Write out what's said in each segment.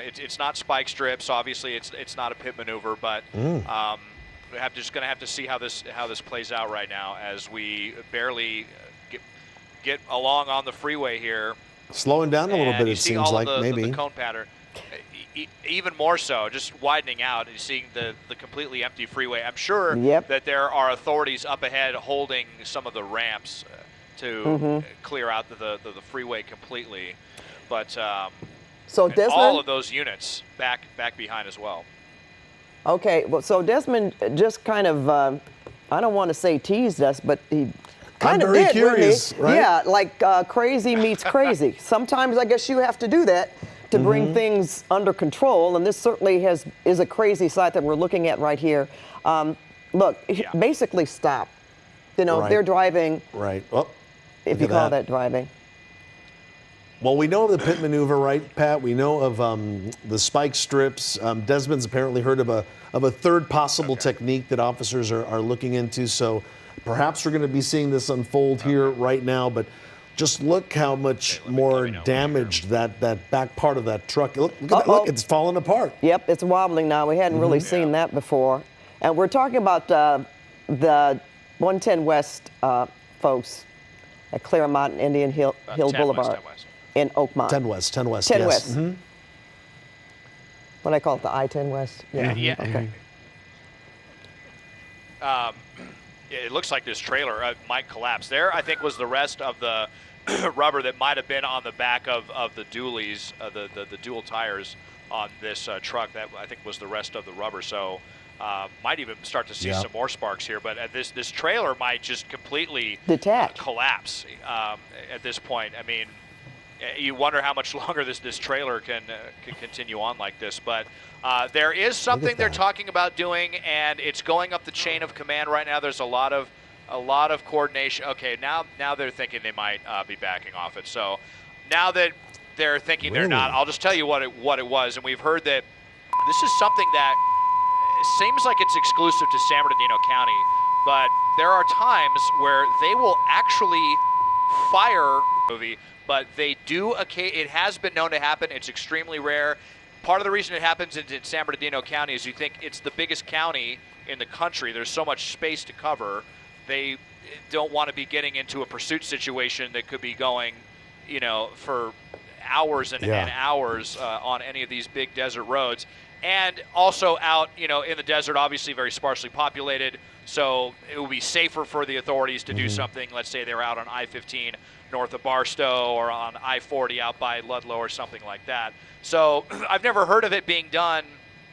it's not spike strips. Obviously, it's not a pit maneuver, but we just going to have to see how this plays out right now as we barely get along on the freeway here. Slowing down a little bit, it seems like, maybe. The cone pattern. Even more so, just widening out and seeing the completely empty freeway. I'm sure that there are authorities up ahead holding some of the ramps to clear out the freeway completely. But so Desmond, all of those units back behind as well. Okay, well, so Desmond just kind of, I don't want to say teased us, but he kind of did, curious, right? Yeah, like crazy meets crazy. Sometimes I guess you have to do that to bring things under control, and this certainly is a crazy sight that we're looking at right here. Look, basically stop. You know, they're driving. Right. Oh, if you call that driving. Well, we know of the pit maneuver, right, Pat? We know of the spike strips. Desmond's apparently heard of a third possible technique that officers are looking into. So perhaps we're going to be seeing this unfold here right now. But just look how much more damaged that back part of that truck. Look, look, it's falling apart. Yep, it's wobbling now. We hadn't really seen that before. And we're talking about the 110 West folks at Claremont and Indian Hill Boulevard in Oakmont. 10 West, 10 West, 10 yes. West. What I call it, the I-10 West? Yeah. Okay. It looks like this trailer might collapse. There, I think, was the rest of the rubber that might have been on the back of the dualies, the dual tires on this truck. That, I think, was the rest of the rubber. So might even start to see some more sparks here. But this trailer might just completely collapse at this point. I mean, you wonder how much longer this trailer can continue on like this. But there is something they're talking about doing, and it's going up the chain of command right now. There's a lot of coordination. Okay, now they're thinking they might be backing off it. So now that they're thinking they're not, I'll just tell you what it was. And we've heard that this is something that seems like it's exclusive to San Bernardino County, but there are times where they will actually fire movie. But they do, it has been known to happen. It's extremely rare. Part of the reason it happens in San Bernardino County is you think it's the biggest county in the country. There's so much space to cover. They don't want to be getting into a pursuit situation that could be going, for hours and hours on any of these big desert roads. And also out, in the desert, obviously very sparsely populated. So it would be safer for the authorities to do something. Let's say they're out on I-15 north of Barstow or on I-40 out by Ludlow or something like that. So I've never heard of it being done,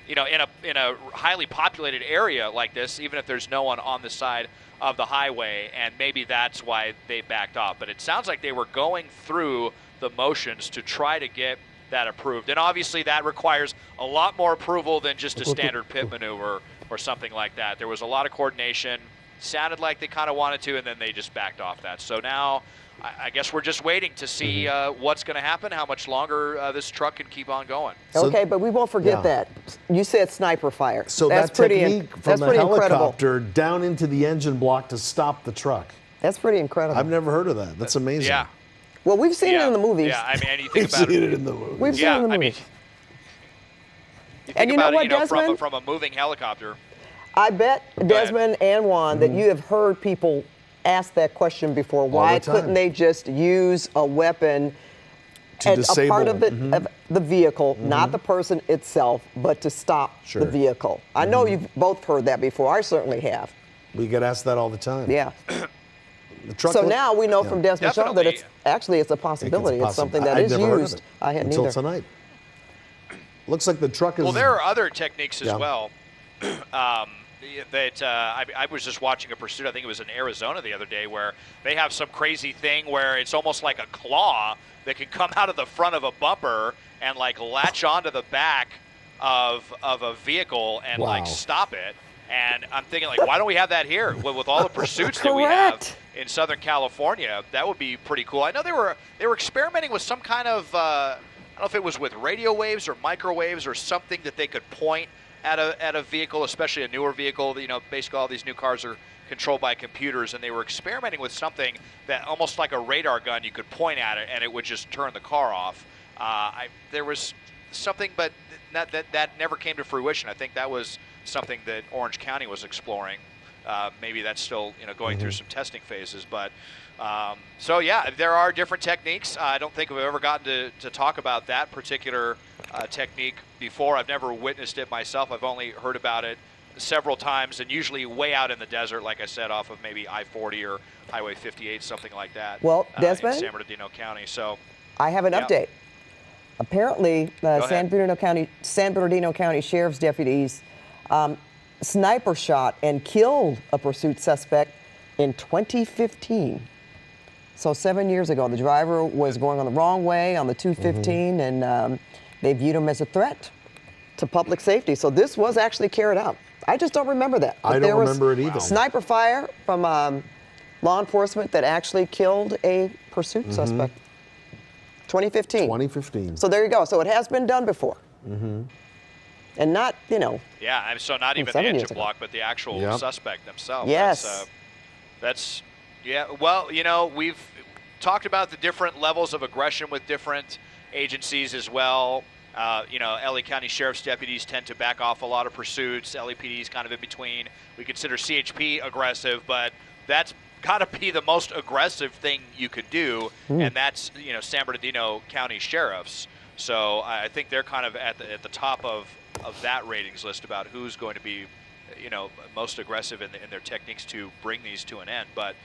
in a highly populated area like this, even if there's no one on the side of the highway, and maybe that's why they backed off. But it sounds like they were going through the motions to try to get that approved. And obviously that requires a lot more approval than just a standard pit maneuver or something like that. There was a lot of coordination. Sounded like they kind of wanted to, and then they just backed off that. So now I guess we're just waiting to see what's going to happen, how much longer this truck can keep on going. Okay, but we won't forget that. You said sniper fire. So that's that pretty technique from the helicopter down into the engine block to stop the truck. That's pretty incredible. I've never heard of that. That's amazing. Yeah. Well, we've seen it in the movies. Yeah, I mean, and you think about it in the movies. We've seen it in the movies. You think about it, Desmond? From a moving helicopter. I bet, Desmond and Juan, that you have heard people ask that question before. Why couldn't they just use a weapon at a part of the vehicle, not the person itself, but to stop the vehicle? I know you've both heard that before. I certainly have. We get asked that all the time. Yeah. So now we know from Desmond Shaw that it's a possibility. It's something that is used. I hadn't until tonight. Looks like the truck is. Well, there are other techniques as well. I was just watching a pursuit. I think it was in Arizona the other day, where they have some crazy thing where it's almost like a claw that can come out of the front of a bumper and like latch onto the back of a vehicle and like stop it. And I'm thinking, like, why don't we have that here with all the pursuits that we have in Southern California? That would be pretty cool. I know they were experimenting with some kind of I don't know if it was with radio waves or microwaves or something that they could point at a vehicle, especially a newer vehicle. Basically all these new cars are controlled by computers, and they were experimenting with something that almost like a radar gun. You could point at it and it would just turn the car off. There was something, but that never came to fruition. I think that was something that Orange County was exploring. Maybe that's still going through some testing phases, but so yeah, there are different techniques. I don't think we've ever gotten to talk about that particular technique before. I've never witnessed it myself. I've only heard about it several times, and usually way out in the desert, like I said, off of maybe I-40 or Highway 58, something like that. Well, Desmond, in San Bernardino County. So I have an update. Apparently, San Bernardino County Sheriff's deputies sniper shot and killed a pursuit suspect in 2015. So 7 years ago, the driver was going on the wrong way on the 215, and they viewed him as a threat to public safety. So this was actually carried out. I just don't remember that. I don't remember it either. Sniper fire from law enforcement that actually killed a pursuit suspect. 2015. 2015. So there you go. So it has been done before. And not, Yeah, so not even the engine block, but the actual suspect themselves. Yes. Yeah, well, we've talked about the different levels of aggression with different agencies as well. LA County Sheriff's deputies tend to back off a lot of pursuits. LAPD is kind of in between. We consider CHP aggressive, but that's got to be the most aggressive thing you could do, and that's San Bernardino County Sheriffs. So I think they're kind of at the top of that ratings list about who's going to be most aggressive in their techniques to bring these to an end. But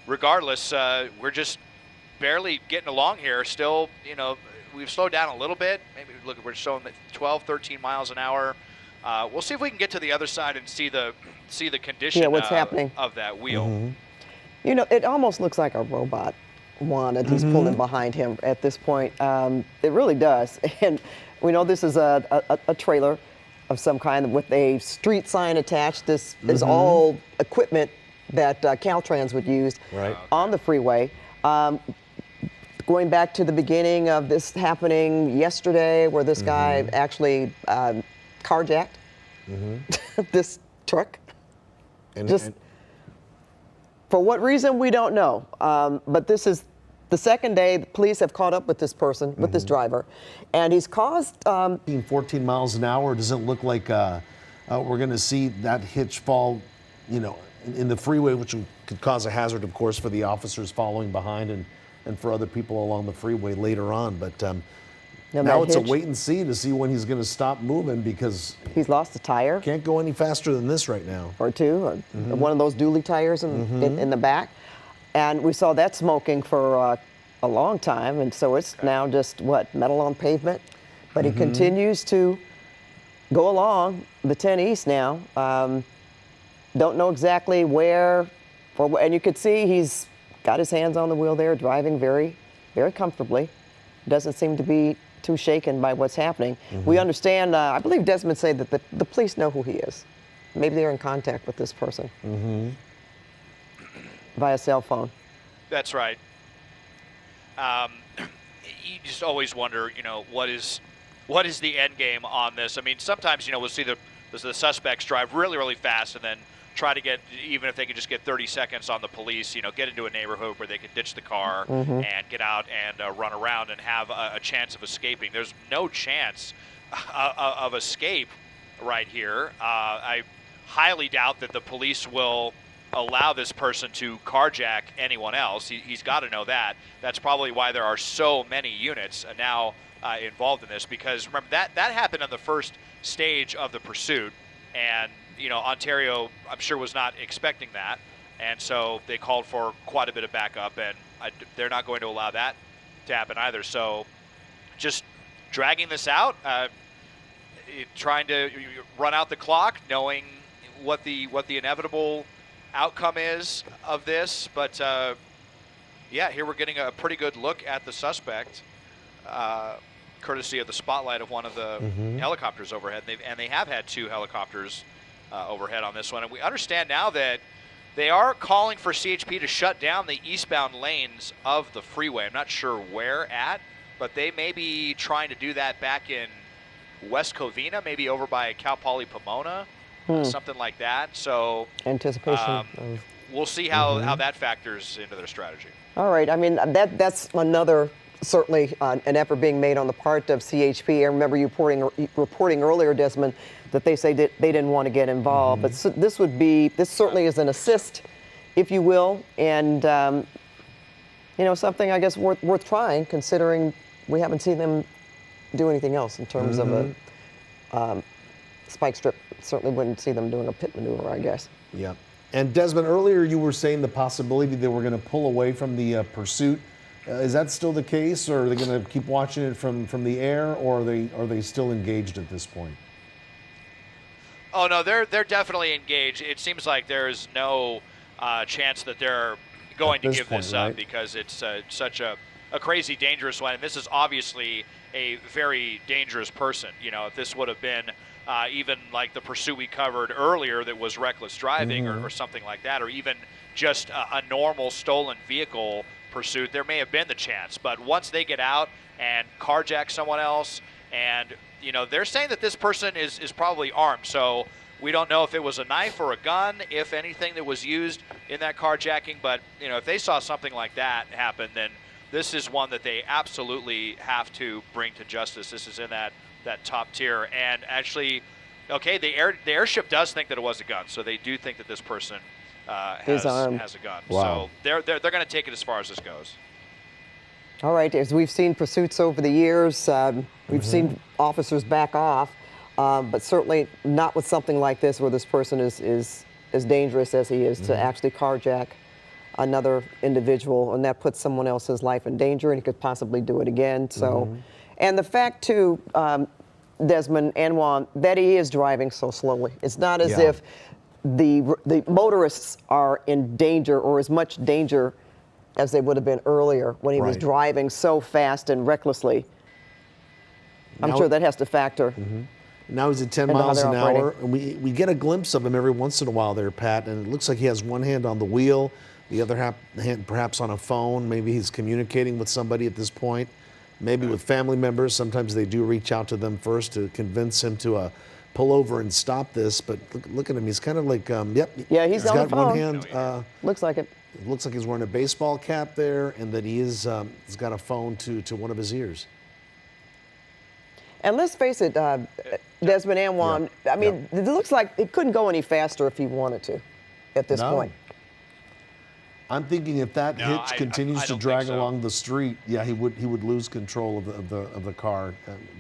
regardless, we're just barely getting along here. Still, we've slowed down a little bit. Maybe look, we're showing 12, 13 miles an hour. We'll see if we can get to the other side and see the condition what's happening of that wheel. It almost looks like a robot, Juan, that he's pulling behind him at this point. It really does. And we know this is a trailer of some kind with a street sign attached. This is all equipment that Caltrans would use on the freeway. Going back to the beginning of this happening yesterday, where this guy actually carjacked this truck. And for what reason, we don't know. But this is the second day the police have caught up with this person, with this driver, and he's caused 14 miles an hour. Does it look like we're going to see that hitch fall, in the freeway, which could cause a hazard, of course, for the officers following behind and for other people along the freeway later on. But now it's a wait and see to see when he's going to stop moving, because he's lost a tire. Can't go any faster than this right now. Or two, or one of those dually tires in the back. And we saw that smoking for a long time, and so it's now just, metal on pavement? But he continues to go along the 10 East now. Don't know exactly where, and you could see he's got his hands on the wheel there, driving very, very comfortably. Doesn't seem to be too shaken by what's happening. We understand, I believe Desmond said that the police know who he is. Maybe they're in contact with this person via cell phone. That's right. You just always wonder, what is the end game on this? I mean, sometimes, we'll see the suspects drive really, really fast and then try to get, even if they can just get 30 seconds on the police, get into a neighborhood where they can ditch the car and get out and run around and have a chance of escaping. There's no chance of escape right here. I highly doubt that the police will allow this person to carjack anyone else. He's got to know that. That's probably why there are so many units now involved in this, because remember that happened on the first stage of the pursuit, and Ontario, I'm sure, was not expecting that, and so they called for quite a bit of backup, and they're not going to allow that to happen either. So just dragging this out, trying to run out the clock, knowing what the inevitable outcome is of this. But here we're getting a pretty good look at the suspect, courtesy of the spotlight of one of the helicopters overhead. And they have had two helicopters overhead on this one. And we understand now that they are calling for CHP to shut down the eastbound lanes of the freeway. I'm not sure where at, but they may be trying to do that back in West Covina, maybe over by Cal Poly Pomona, something like that. So anticipation. We'll see how that factors into their strategy. All right. I mean, that's another certainly an effort being made on the part of CHP. I remember you reporting earlier, Desmond, that they say that they didn't want to get involved. But this certainly is an assist, if you will, and something I guess worth trying, considering we haven't seen them do anything else in terms of a spike strip. Certainly wouldn't see them doing a pit maneuver, I guess. Yeah. And Desmond, earlier you were saying the possibility they were going to pull away from the pursuit. Is that still the case, or are they going to keep watching it from the air, or are they still engaged at this point? Oh no, they're definitely engaged. It seems like there's no chance that they're going to give this up, because it's such a crazy, dangerous one. And this is obviously a very dangerous person. If this would have been even like the pursuit we covered earlier that was reckless driving or something like that, or even just a normal stolen vehicle pursuit, there may have been the chance. But once they get out and carjack someone else, and they're saying that this person is probably armed, so we don't know if it was a knife or a gun, if anything, that was used in that carjacking. But if they saw something like that happen, then this is one that they absolutely have to bring to justice. This is in that top tier. And actually, okay, the airship does think that it was a gun, so they do think that this person has a gun. Wow. So they're going to take it as far as this goes. All right, as we've seen pursuits over the years, we've seen officers back off, but certainly not with something like this, where this person is as dangerous as he is to actually carjack another individual, and that puts someone else's life in danger, and he could possibly do it again. So, and the fact too, Desmond and Juan, that he is driving so slowly. It's not as if the motorists are in danger, or as much danger as they would have been earlier when he was driving so fast and recklessly. I'm sure that has to factor. Now he's at 10 miles an hour, and we get a glimpse of him every once in a while there, Pat, and it looks like he has one hand on the wheel, the other hand perhaps on a phone. Maybe he's communicating with somebody at this point, maybe with family members. Sometimes they do reach out to them first to convince him to pull over and stop this. But look at him. He's kind of like, yeah, he's on the phone. One hand. Looks like it. It looks like he's wearing a baseball cap there, and that he's got a phone to one of his ears. And let's face it, Desmond and Juan, I mean, it looks like it couldn't go any faster if he wanted to at this point. I'm thinking if that hitch continues to drag along the street, he would lose control of the car.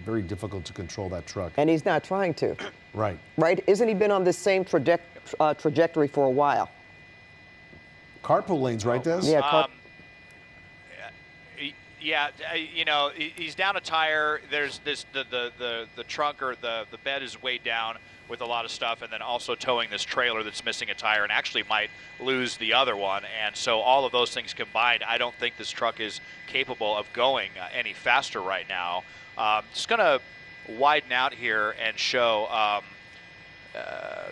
Very difficult to control that truck. And he's not trying to. Right. Right? Isn't he been on this same trajectory for a while? Carpool lanes, right, Des? Yeah. He's down a tire. There's the trunk, or the bed is weighed down with a lot of stuff, and then also towing this trailer that's missing a tire and actually might lose the other one. And so all of those things combined, I don't think this truck is capable of going any faster right now. Just going to widen out here and show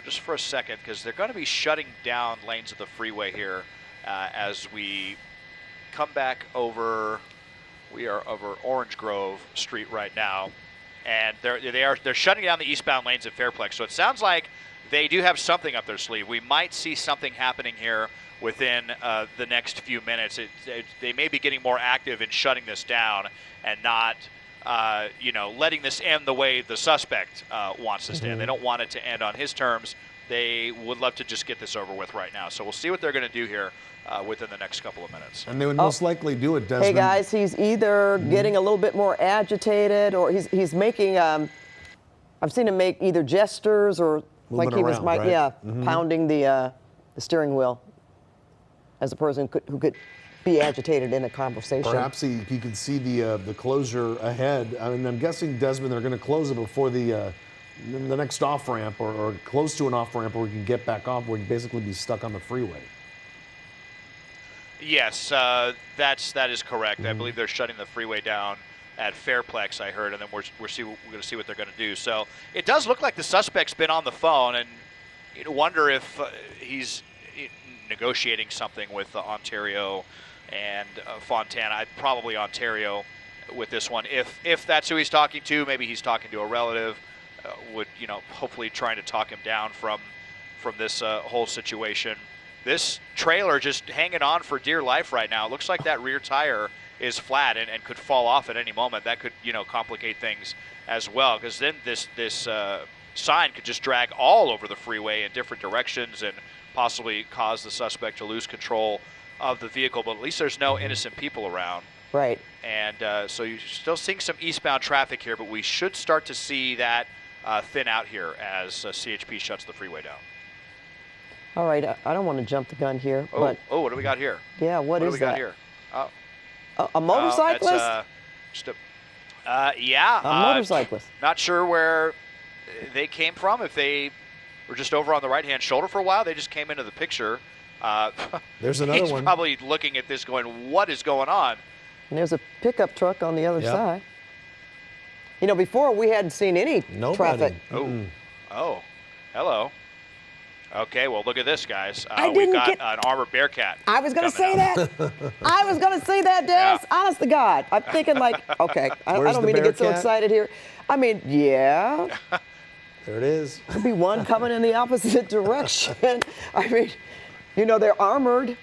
just for a second, because they're going to be shutting down lanes of the freeway here as we come back over. We are over Orange Grove Street right now, and they're shutting down the eastbound lanes at Fairplex. So it sounds like they do have something up their sleeve. We might see something happening here within the next few minutes. They may be getting more active in shutting this down and not, letting this end the way the suspect wants this to end. They don't want it to end on his terms. They would love to just get this over with right now. So we'll see what they're going to do here within the next couple of minutes. And they would most likely do it, Desmond. Hey, guys, he's either getting a little bit more agitated, or he's making, I've seen him make either gestures or moving like he was, around, pounding the steering wheel as a person who could be agitated in a conversation. Perhaps he could see the closure ahead. I mean, I'm guessing, Desmond, they're going to close it before the next off-ramp, or close to an off-ramp where we can get back off, where you basically be stuck on the freeway. Yes, that is correct. I believe they're shutting the freeway down at Fairplex, I heard, and then we're going to see what they're going to do. So it does look like the suspect's been on the phone, and you wonder if he's negotiating something with Ontario and Fontana. Probably Ontario with this one. If that's who he's talking to, maybe he's talking to a relative. Hopefully trying to talk him down from this whole situation. This trailer just hanging on for dear life right now. It looks like that rear tire is flat and could fall off at any moment. That could, complicate things as well, because then this sign could just drag all over the freeway in different directions and possibly cause the suspect to lose control of the vehicle. But at least there's no innocent people around. Right. And so you're still seeing some eastbound traffic here, but we should start to see that thin out here as CHP shuts the freeway down. All right, I don't want to jump the gun here, but what do we got here? Yeah, what do is we got that? here? Oh, a motorcyclist? Yeah, a motorcyclist. Not sure where they came from. If they were just over on the right-hand shoulder for a while, they just came into the picture. There's another he's one. Probably looking at this, going, "What is going on?" And there's a pickup truck on the other side. Before we hadn't seen any traffic. Oh, hello. Okay, well, look at this, guys. I We've didn't got get- an armored Bearcat. I was going to say that. I was going to say that, Dennis. Yeah. Honest to God. I'm thinking okay, I Where's don't the mean to get so Bearcat? excited here. I mean, yeah. There it is. Could be one coming in the opposite direction. I mean, they're armored.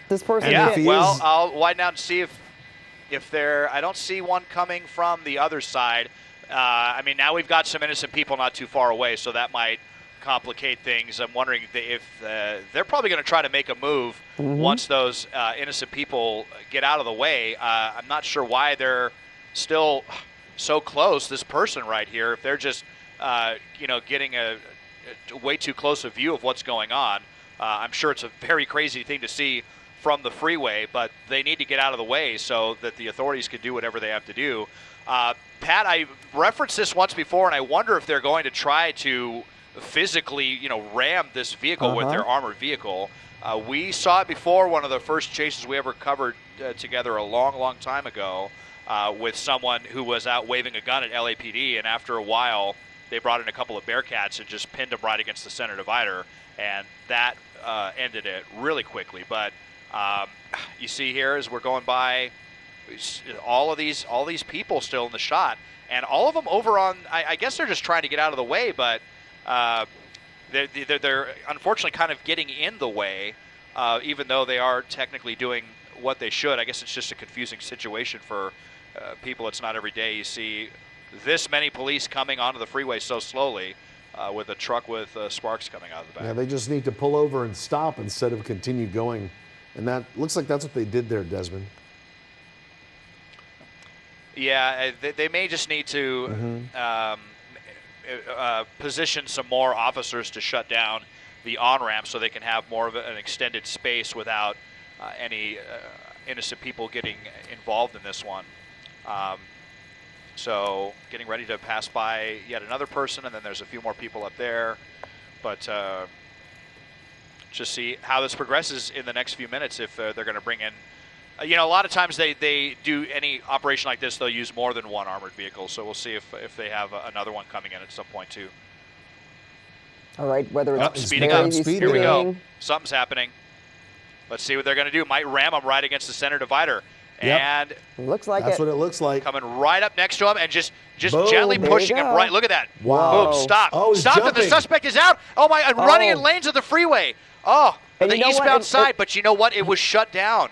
This person Yeah, can't- well, I'll widen out and see if they're. I don't see one coming from the other side. I mean, now we've got some innocent people not too far away, so that might complicate things. I'm wondering if they're probably going to try to make a move once those innocent people get out of the way. I'm not sure why they're still so close, this person right here, if they're just getting a way too close a view of what's going on. I'm sure it's a very crazy thing to see from the freeway, but they need to get out of the way so that the authorities can do whatever they have to do. Pat, I referenced this once before, and I wonder if they're going to try to physically, ram this vehicle with their armored vehicle. We saw it before, one of the first chases we ever covered together a long, long time ago, with someone who was out waving a gun at LAPD, and after a while, they brought in a couple of Bearcats and just pinned them right against the center divider, and that ended it really quickly. But you see here as we're going by, all of these people still in the shot, and all of them over on. I guess they're just trying to get out of the way, but they're unfortunately kind of getting in the way, even though they are technically doing what they should. I guess it's just a confusing situation for people. It's not every day you see this many police coming onto the freeway so slowly with a truck with sparks coming out of the back. Yeah, they just need to pull over and stop instead of continue going. And that looks like that's what they did there, Desmond. Yeah, they may just need to position some more officers to shut down the on-ramp so they can have more of an extended space without any innocent people getting involved in this one. So getting ready to pass by yet another person, and then there's a few more people up there. But just see how this progresses in the next few minutes if they're going to bring in. A lot of times they do any operation like this, they'll use more than one armored vehicle. So we'll see if they have another one coming in at some point too. All right, whether it's speeding up. Here we go. speeding. Something's happening. Let's see what they're going to do. Might ram them right against the center divider. Yep. And Looks like That's it. what it looks like. coming right up next to him and just Boom. gently There you pushing him go. right. Look at that. Wow. Boom, stop. Oh, he's Stop, and the jumping. suspect is out. Oh, my, and running in Oh. lanes of the freeway. Oh, And the you know what? eastbound And- side, but you know what? It was shut down.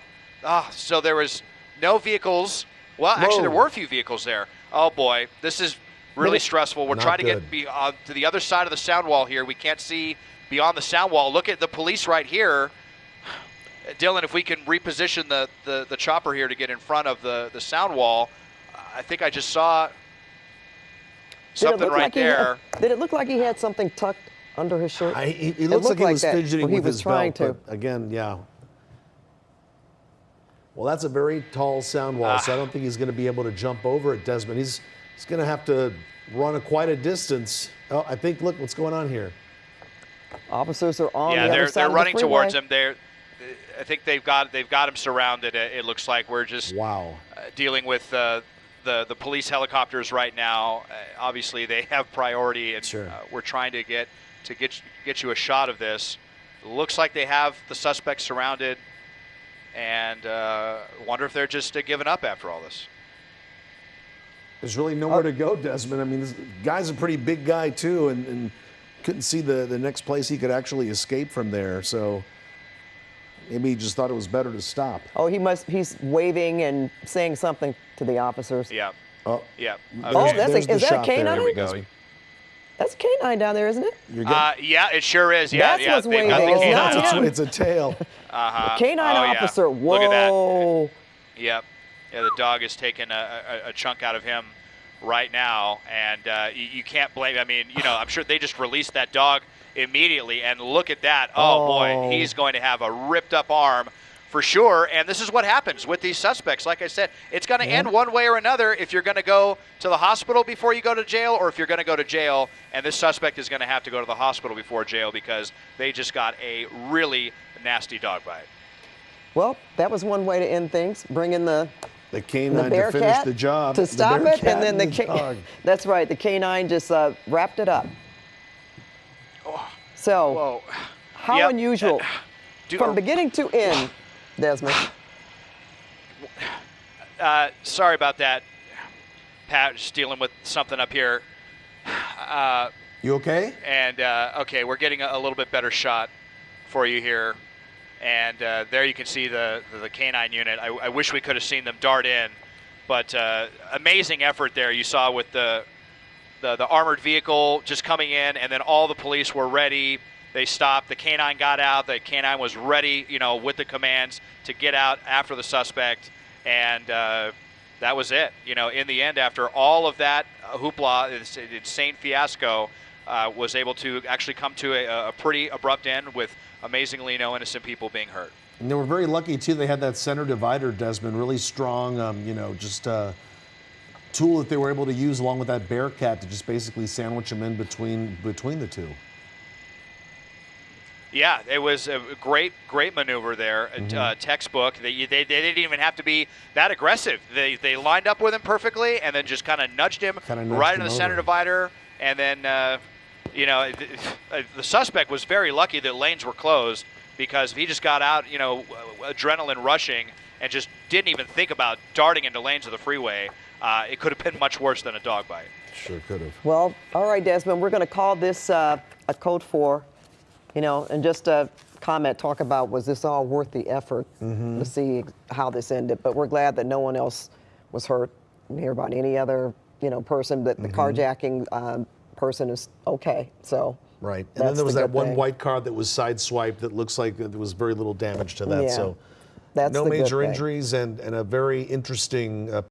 So there was no vehicles. Well, actually, there Whoa. were a few vehicles there. Oh, boy. This is really stressful. We're Not trying to good. get to the other side of the sound wall here. We can't see beyond the sound wall. Look at the police right here. Dylan, if we can reposition the chopper here to get in front of the sound wall, I think I just saw something right there. Did it look like he had something tucked under his shirt? He It looks like looked he like was that, fidgeting or he with was his trying belt. But again, yeah. Well, that's a very tall sound wall, so I don't think he's going to be able to jump over it, Desmond. He's going to have to run quite a distance. Oh, I think, look what's going on here. Officers are on Yeah, the other they're side of the running freeway. towards him. I think they've got him surrounded. It looks like we're just Wow. dealing with the police helicopters right now. Obviously, they have priority, and Sure. we're trying to get you a shot of this. Looks like they have the suspect surrounded, and wonder if they're just giving up after all this. There's really nowhere to go, Desmond. I mean, this guy's a pretty big guy, too, and couldn't see the next place he could actually escape from there. So Maybe he just thought it was better to stop. Oh, he's waving and saying something to the officers. Yeah. Oh, Yeah. Oh, is that K-9? There we go. That's K-9 down there, isn't it? Yeah, it sure is. Yeah, That's what's they've got the waving. K-9 It's not on. him. It's a tail. K-9 officer. Yeah. Whoa. Look at that. Yep. Yeah, the dog is taking a chunk out of him right now, and you can't blame. I mean, I'm sure they just released that dog immediately, and look at that. Oh boy, he's going to have a ripped up arm for sure. And this is what happens with these suspects. Like I said, it's going to end one way or another if you're going to go to the hospital before you go to jail, or if you're going to go to jail, and this suspect is going to have to go to the hospital before jail because they just got a really nasty dog bite. Well, that was one way to end things. Bring in the K-9 to finish the job. To stop it, and then the dog. That's right. The K-9 just wrapped it up. So, Whoa. how unusual. From beginning to end, Desmond. Sorry about that, Pat. Just dealing with something up here. You okay? And okay, we're getting a little bit better shot for you here. And there you can see the K-9 unit. I wish we could have seen them dart in, but amazing effort there. You saw with the armored vehicle just coming in, and then all the police were ready. They stopped. The K-9 got out. The K-9 was ready, with the commands to get out after the suspect, and that was it. In the end, after all of that hoopla, this insane fiasco, was able to actually come to a pretty abrupt end with amazingly no innocent people being hurt. And they were very lucky too. They had that center divider, Desmond, really strong. Just a tool that they were able to use along with that Bearcat to just basically sandwich them in between the two. Yeah, it was a great maneuver there. Textbook. They didn't even have to be that aggressive. They lined up with him perfectly and then just kind of nudged him right in the center divider. And then, the suspect was very lucky that lanes were closed, because if he just got out, adrenaline rushing and just didn't even think about darting into lanes of the freeway, it could have been much worse than a dog bite. Sure could have. Well, all right, Desmond, we're going to call this a code 4. And just a comment, talk about, was this all worth the effort to see how this ended? But we're glad that no one else was hurt. I didn't hear about any other, person, that the carjacking person is okay. So right. And then there was that one white car that was sideswiped that looks like there was very little damage to that. Yeah, so that's no the good major thing. injuries and a very interesting